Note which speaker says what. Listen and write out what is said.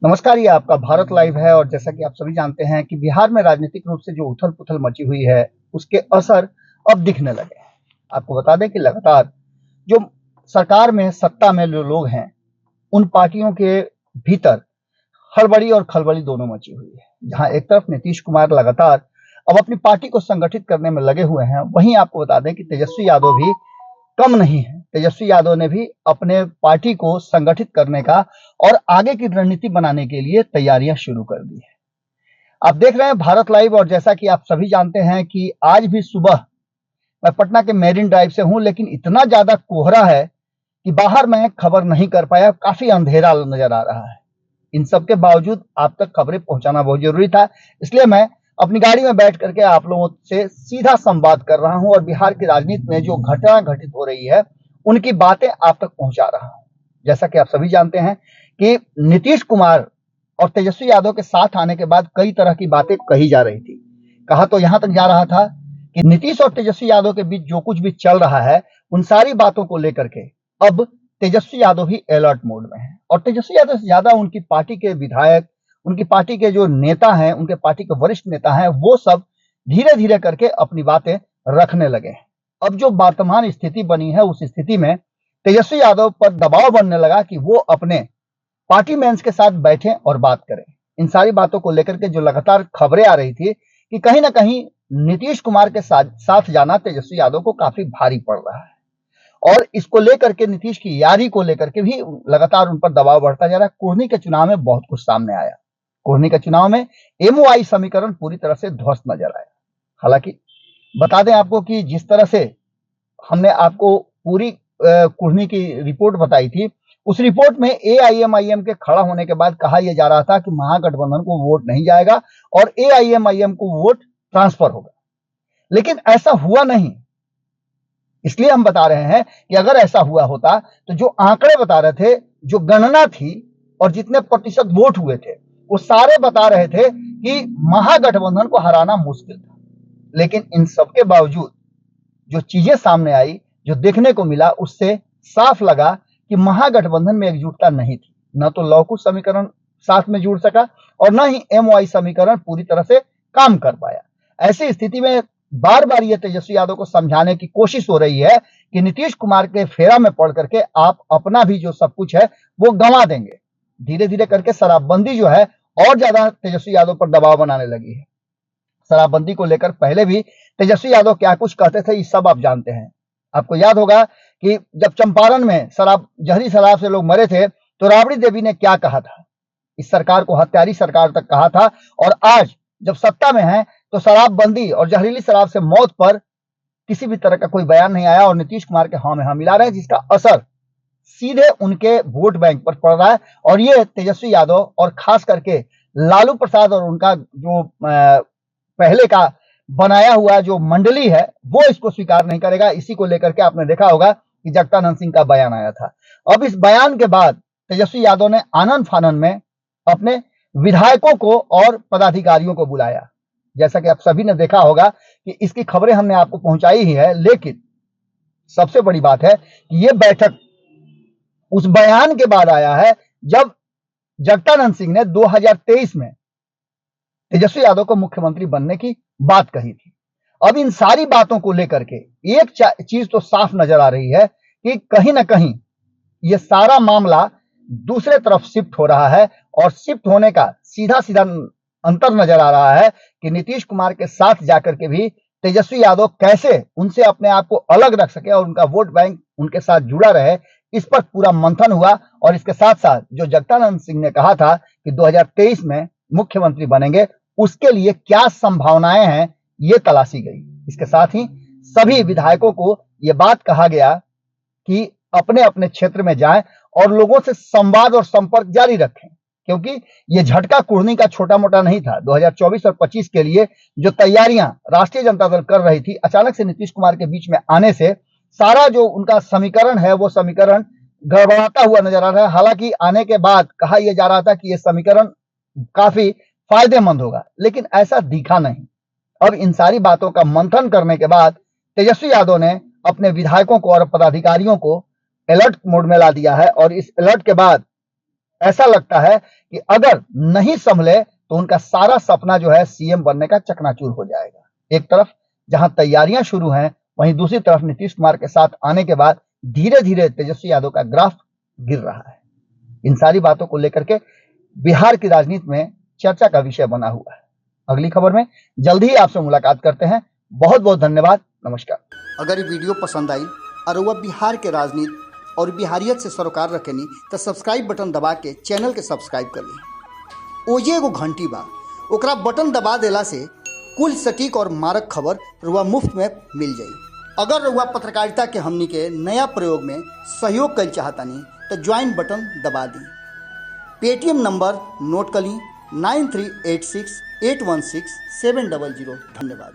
Speaker 1: नमस्कार, ये आपका भारत लाइव है और जैसा कि आप सभी जानते हैं कि बिहार में राजनीतिक रूप से जो उथल-पुथल मची हुई है, उसके असर अब दिखने लगे हैं। आपको बता दें कि लगातार जो सरकार में, सत्ता में जो लोग हैं, उन पार्टियों के भीतर हड़बड़ी और खलबली दोनों मची हुई है। जहां एक तरफ नीतीश कुमार लगातार अब अपनी पार्टी को संगठित करने में लगे हुए हैं, वहीं आपको बता दें कि तेजस्वी यादव भी कम नहीं है। तेजस्वी यादव ने भी अपने पार्टी को संगठित करने का और आगे की रणनीति बनाने के लिए तैयारियां शुरू कर दी है। आप देख रहे हैं भारत लाइव और जैसा कि आप सभी जानते हैं कि आज भी सुबह मैं पटना के मेरिन ड्राइव से हूं, लेकिन इतना ज्यादा कोहरा है कि बाहर मैं खबर नहीं कर पाया। काफी अंधेरा नजर आ रहा है। इन सब के बावजूद आप तक खबरें पहुंचाना बहुत जरूरी था, इसलिए मैं अपनी गाड़ी में बैठ करके आप लोगों से सीधा संवाद कर रहा हूं और बिहार की राजनीति में जो घटना घटित हो रही है उनकी बातें आप तक पहुंचा रहा हूं। जैसा कि आप सभी जानते हैं कि नीतीश कुमार और तेजस्वी यादव के साथ आने के बाद कई तरह की बातें कही जा रही थी। कहा तो यहां तक जा रहा था कि नीतीश और तेजस्वी यादव के बीच जो कुछ भी चल रहा है, उन सारी बातों को लेकर के अब तेजस्वी यादव भी अलर्ट मोड में है और तेजस्वी यादव से ज्यादा उनकी पार्टी के विधायक, उनकी पार्टी के जो नेता हैं, उनके पार्टी के वरिष्ठ नेता हैं, वो सब धीरे धीरे करके अपनी बातें रखने लगे हैं। अब जो वर्तमान स्थिति बनी है, उस स्थिति में तेजस्वी यादव पर दबाव बनने लगा कि वो अपने पार्टी मेंस के साथ बैठें और बात करें। इन सारी बातों को लेकर के जो लगातार खबरें आ रही थी कि कहीं ना कहीं नीतीश कुमार के साथ जाना तेजस्वी यादव को काफी भारी पड़ रहा है और इसको लेकर के नीतीश की यारी को लेकर के भी लगातार उन पर दबाव बढ़ता जा रहा है। कुर्नी के चुनाव में बहुत कुछ सामने आया। कुर्नी के चुनाव में एमओआई समीकरण पूरी तरह से ध्वस्त नजर आया। हालांकि बता दें आपको कि जिस तरह से हमने आपको पूरी कुर्नी की रिपोर्ट बताई थी, उस रिपोर्ट में एआईएमआईएम के खड़ा होने के बाद कहा यह जा रहा था कि महागठबंधन को वोट नहीं जाएगा और एआईएमआईएम को वोट ट्रांसफर होगा, लेकिन ऐसा हुआ नहीं। इसलिए हम बता रहे हैं कि अगर ऐसा हुआ होता तो जो आंकड़े बता रहे थे, जो गणना थी और जितने प्रतिशत वोट हुए थे, वो सारे बता रहे थे कि महागठबंधन को हराना मुश्किल था। लेकिन इन सबके बावजूद जो चीजें सामने आई, जो देखने को मिला, उससे साफ लगा कि महागठबंधन में एकजुटता नहीं थी। न तो लव कुश समीकरण साथ में जुड़ सका और न ही एमओआई समीकरण पूरी तरह से काम कर पाया। ऐसी स्थिति में बार बार ये तेजस्वी यादव को समझाने की कोशिश हो रही है कि नीतीश कुमार के फेरा में पड़ करके आप अपना भी जो सब कुछ है वो गंवा देंगे। धीरे धीरे करके शराबबंदी जो है और ज्यादा तेजस्वी यादव पर दबाव बनाने लगी है। शराबबंदी को लेकर पहले भी तेजस्वी यादव क्या कुछ कहते थे, ये सब आप जानते हैं। आपको याद होगा कि जब चंपारण में जहरी शराब से लोग मरे थे तो राबड़ी देवी ने क्या कहा था, इस सरकार को हत्यारी सरकार तक कहा था। और आज जब सत्ता में है तो शराबबंदी और जहरीली शराब से मौत पर किसी भी तरह का कोई बयान नहीं आया और नीतीश कुमार के हाँ में हाँ मिला रहे हैं, जिसका असर सीधे उनके वोट बैंक पर पड़ रहा है। और ये तेजस्वी यादव और खास करके लालू प्रसाद और उनका जो पहले का बनाया हुआ जो मंडली है वो इसको स्वीकार नहीं करेगा। इसी को लेकर के आपने देखा होगा कि जगदानंद सिंह का बयान आया था। अब इस बयान के बाद तेजस्वी यादव ने आनन फानन में अपने विधायकों को और पदाधिकारियों को बुलाया। जैसा कि आप सभी ने देखा होगा कि इसकी खबरें हमने आपको पहुंचाई ही है, लेकिन सबसे बड़ी बात है कि यह बैठक उस बयान के बाद आया है जब जगदानंद सिंह ने 2023 में तेजस्वी यादव को मुख्यमंत्री बनने की बात कही थी। अब इन सारी बातों को लेकर के एक चीज तो साफ नजर आ रही है कि कहीं ना कहीं ये सारा मामला दूसरे तरफ शिफ्ट हो रहा है और शिफ्ट होने का सीधा सीधा अंतर नजर आ रहा है कि नीतीश कुमार के साथ जाकर के भी तेजस्वी यादव कैसे उनसे अपने आप को अलग रख सके और उनका वोट बैंक उनके साथ जुड़ा रहे, इस पर पूरा मंथन हुआ। और इसके साथ साथ जो जगदानंद सिंह ने कहा था कि 2023 में मुख्यमंत्री बनेंगे, उसके लिए क्या संभावनाएं हैं ये तलाशी गई। इसके साथ ही सभी विधायकों को यह बात कहा गया कि अपने अपने क्षेत्र में जाएं और लोगों से संवाद और संपर्क जारी रखें, क्योंकि यह झटका कुर्नी का छोटा मोटा नहीं था। 2024 और 25 के लिए जो तैयारियां राष्ट्रीय जनता दल कर रही थी, अचानक से नीतीश कुमार के बीच में आने से सारा जो उनका समीकरण है वो समीकरण गड़बड़ाता हुआ नजर आ रहा है। हालांकि आने के बाद कहा यह जा रहा था कि यह समीकरण काफी फायदेमंद होगा, लेकिन ऐसा दिखा नहीं। अब इन सारी बातों का मंथन करने के बाद तेजस्वी यादव ने अपने विधायकों को और पदाधिकारियों को अलर्ट मोड में ला दिया है और इस अलर्ट के बाद ऐसा लगता है कि अगर नहीं संभले तो उनका सारा सपना जो है सीएम बनने का चकनाचूर हो जाएगा। एक तरफ जहां तैयारियां शुरू हैं, वहीं दूसरी तरफ नीतीश कुमार के साथ आने के बाद धीरे धीरे तेजस्वी यादव का ग्राफ गिर रहा है। इन सारी बातों को लेकर के बिहार की राजनीति में चर्चा का विषय बना हुआ है। अगली खबर में जल्द ही आपसे मुलाकात करते हैं। बहुत बहुत धन्यवाद। नमस्कार। अगर ये वीडियो पसंद आई और वह बिहार के राजनीति और बिहारियत से सरोकार रखेनी तो सब्सक्राइब बटन दबा के चैनल के सब्सक्राइब कर ली। ओजे एगो घंटी बा, ओकरा बटन दबा देला से कुल सटीक और मारक खबर रुआ मुफ्त में मिल जाई। अगर रुआ पत्रकारिता के हमनी के नया प्रयोग में सहयोग कर चाहतानी तो ज्वाइन बटन दबा दी। पेटीएम नंबर नोट कर ली 9386816700। धन्यवाद।